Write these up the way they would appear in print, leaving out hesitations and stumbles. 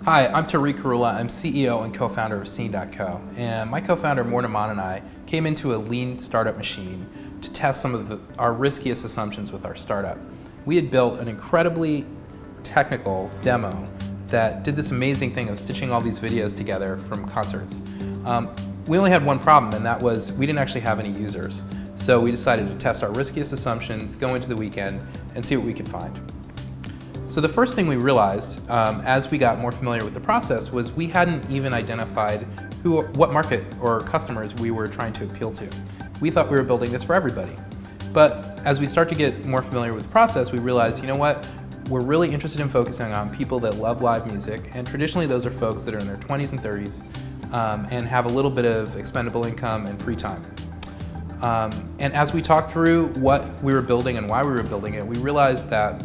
Hi, I'm Tarikh. I'm CEO and co-founder of Scene.co, and my co-founder Mortiman and I came into a lean startup machine to test some of our riskiest assumptions with our startup. We had built an incredibly technical demo that did this amazing thing of stitching all these videos together from concerts. We only had one problem, and that was we didn't actually have any users. So we decided to test our riskiest assumptions, go into the weekend, and see what we could find. So the first thing we realized as we got more familiar with the process was we hadn't even identified what market or customers we were trying to appeal to. We thought we were building this for everybody. But as we start to get more familiar with the process, we realized, you know what, we're really interested in focusing on people that love live music, and traditionally those are folks that are in their 20s and 30s and have a little bit of expendable income and free time. And as we talked through what we were building and why we were building it, we realized that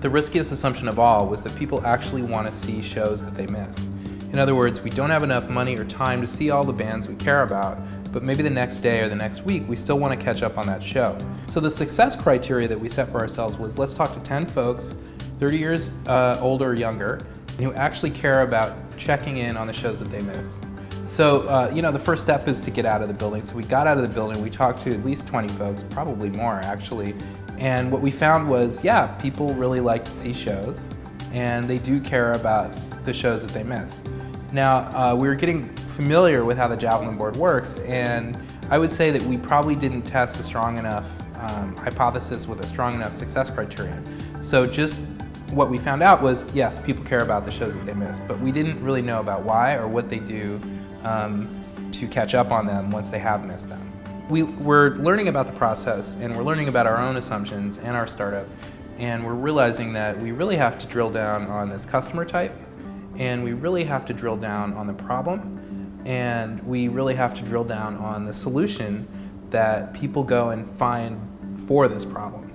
the riskiest assumption of all was that people actually want to see shows that they miss. In other words, we don't have enough money or time to see all the bands we care about, but maybe the next day or the next week we still want to catch up on that show. So the success criteria that we set for ourselves was let's talk to 10 folks, 30 years older or younger, who actually care about checking in on the shows that they miss. So, the first step is to get out of the building. So we got out of the building, we talked to at least 20 folks, probably more actually, and what we found was, yeah, people really like to see shows, and they do care about the shows that they miss. Now, we were getting familiar with how the Javelin board works, and I would say that we probably didn't test a strong enough hypothesis with a strong enough success criterion. So just what we found out was, yes, people care about the shows that they miss, but we didn't really know about why or what they do to catch up on them once they have missed them. We're learning about the process, and we're learning about our own assumptions and our startup, and we're realizing that we really have to drill down on this customer type, and we really have to drill down on the problem, and we really have to drill down on the solution that people go and find for this problem.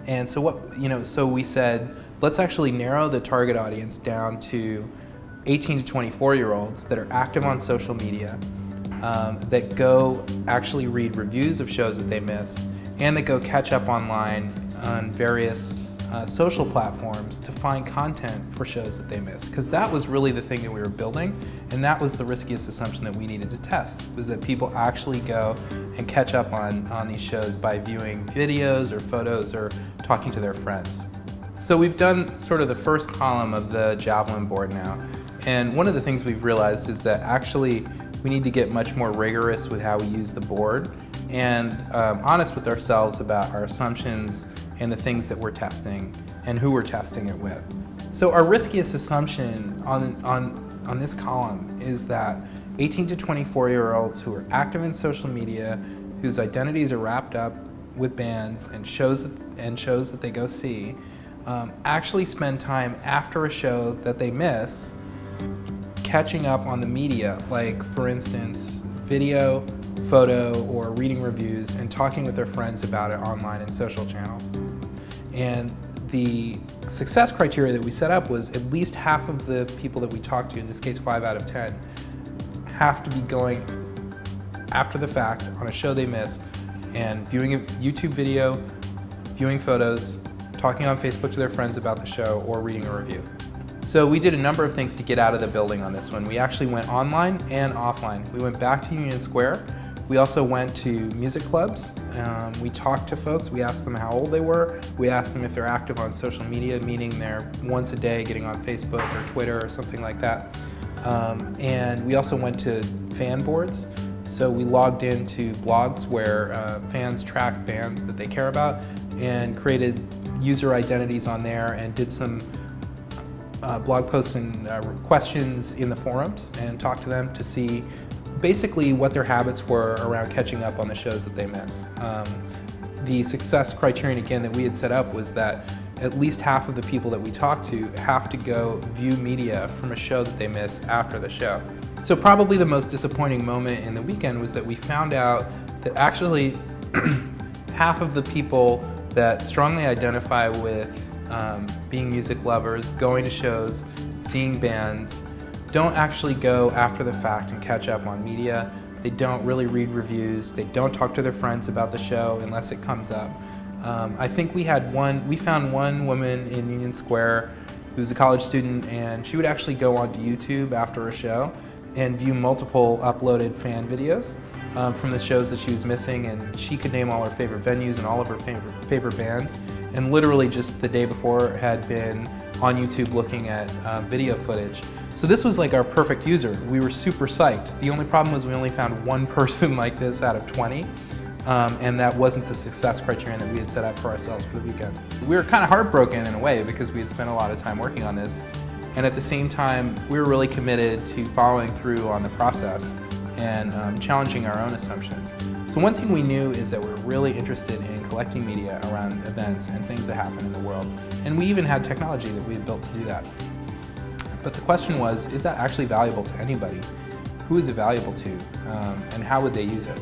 And so we said, let's actually narrow the target audience down to 18 to 24-year-olds that are active on social media, that go actually read reviews of shows that they miss, and that go catch up online on various social platforms to find content for shows that they miss. Because that was really the thing that we were building, and that was the riskiest assumption that we needed to test, was that people actually go and catch up on these shows by viewing videos or photos or talking to their friends. So we've done sort of the first column of the Javelin board now, and one of the things we've realized is that actually we need to get much more rigorous with how we use the board and honest with ourselves about our assumptions and the things that we're testing and who we're testing it with. So our riskiest assumption on this column is that 18 to 24-year-olds who are active in social media, whose identities are wrapped up with bands and shows that they go see, actually spend time after a show that they miss catching up on the media, like for instance, video, photo, or reading reviews and talking with their friends about it online and social channels. And the success criteria that we set up was at least half of the people that we talked to, in this case 5 out of 10, have to be going after the fact on a show they miss and viewing a YouTube video, viewing photos, talking on Facebook to their friends about the show, or reading a review. So we did a number of things to get out of the building on this one. We actually went online and offline. We went back to Union Square. We also went to music clubs. We talked to folks. We asked them how old they were. We asked them if they're active on social media, meaning they're once a day getting on Facebook or Twitter or something like that. And we also went to fan boards. So we logged into blogs where fans track bands that they care about and created user identities on there and did some blog posts and questions in the forums and talk to them to see basically what their habits were around catching up on the shows that they miss. The success criterion again that we had set up was that at least half of the people that we talked to have to go view media from a show that they miss after the show. So probably the most disappointing moment in the weekend was that we found out that actually half of the people that strongly identify with being music lovers, going to shows, seeing bands, don't actually go after the fact and catch up on media. They don't really read reviews. They don't talk to their friends about the show unless it comes up. I think we found one woman in Union Square who was a college student, and she would actually go onto YouTube after a show and view multiple uploaded fan videos from the shows that she was missing, and she could name all her favorite venues and all of her favorite bands, and literally just the day before had been on YouTube looking at video footage. So this was like our perfect user. We were super psyched. The only problem was we only found one person like this out of 20, and that wasn't the success criterion that we had set up for ourselves for the weekend. We were kind of heartbroken in a way because we had spent a lot of time working on this, and at the same time we were really committed to following through on the process and challenging our own assumptions. So one thing we knew is that we're really interested in collecting media around events and things that happen in the world, and we even had technology that we had built to do that. But the question was, is that actually valuable to anybody? Who is it valuable to, and how would they use it?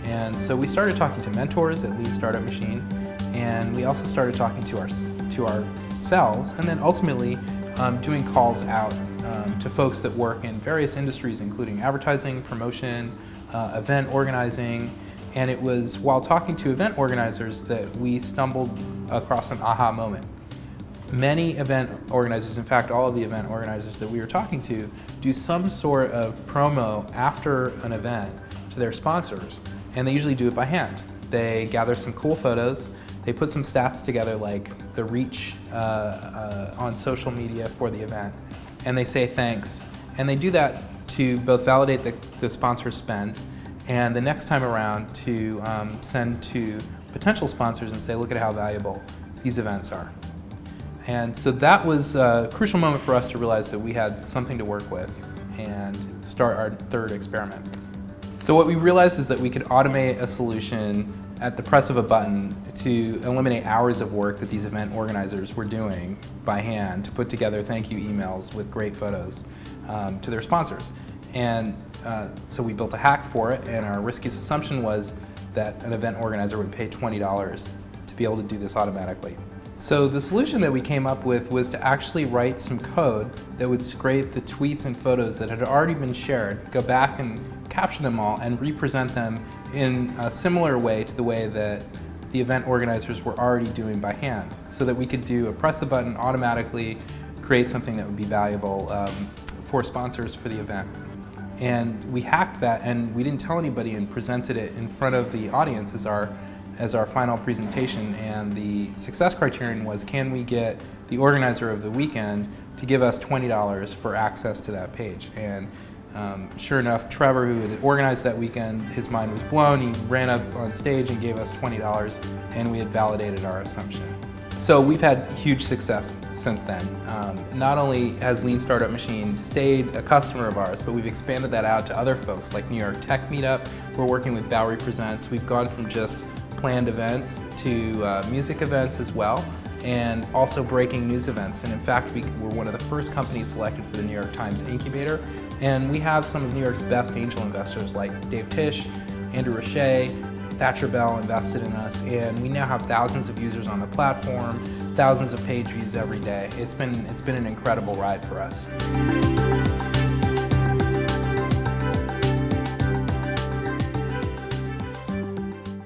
And so we started talking to mentors at Lean Startup Machine, and we also started talking to ourselves, and then ultimately doing calls out to folks that work in various industries, including advertising, promotion, event organizing. And it was while talking to event organizers that we stumbled across an aha moment. Many event organizers, in fact all of the event organizers that we were talking to, do some sort of promo after an event to their sponsors, and they usually do it by hand. They gather some cool photos, they put some stats together like the reach on social media for the event, and they say thanks. And they do that to both validate the sponsor's spend, and the next time around to send to potential sponsors and say, look at how valuable these events are. And so that was a crucial moment for us to realize that we had something to work with and start our third experiment. So what we realized is that we could automate a solution at the press of a button to eliminate hours of work that these event organizers were doing by hand to put together thank you emails with great photos to their sponsors. And so we built a hack for it, and our riskiest assumption was that an event organizer would pay $20 to be able to do this automatically. So the solution that we came up with was to actually write some code that would scrape the tweets and photos that had already been shared, go back and capture them all and represent them in a similar way to the way that the event organizers were already doing by hand, so that we could do a press the button, automatically create something that would be valuable for sponsors for the event. And we hacked that, and we didn't tell anybody, and presented it in front of the audience as our final presentation. And the success criterion was, can we get the organizer of the weekend to give us $20 for access to that page? And sure enough, Trevor, who had organized that weekend, his mind was blown. He ran up on stage and gave us $20, and we had validated our assumption. So we've had huge success since then. Not only has Lean Startup Machine stayed a customer of ours, but we've expanded that out to other folks like New York Tech Meetup. We're working with Bowery Presents. We've gone from just planned events to music events as well, and also breaking news events. And in fact, we were one of the first companies selected for the New York Times Incubator, and we have some of New York's best angel investors like Dave Tisch, Andrew Roche, Thatcher Bell invested in us, and we now have thousands of users on the platform, thousands of page views every day. It's been an incredible ride for us.